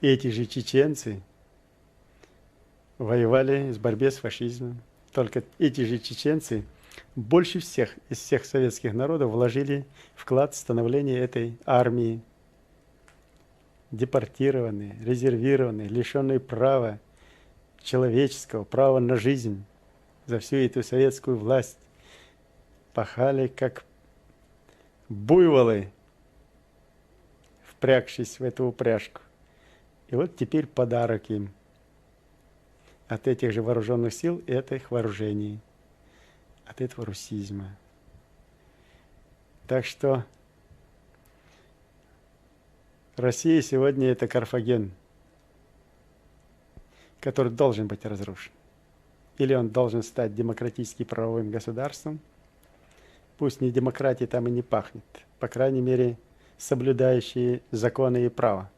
эти же чеченцы воевали в борьбе с фашизмом. Только эти же чеченцы больше всех из всех советских народов вложили вклад в становление этой армии. Депортированные, резервированные, лишенные права человеческого, права на жизнь за всю эту советскую власть, пахали как буйволы, впрягшись в эту упряжку. И вот теперь подарок им от этих же вооруженных сил и от их вооружений, от этого русизма. Так что Россия сегодня это Карфаген, который должен быть разрушен. Или он должен стать демократически правовым государством, пусть не демократии там и не пахнет, по крайней мере, соблюдающие законы и право.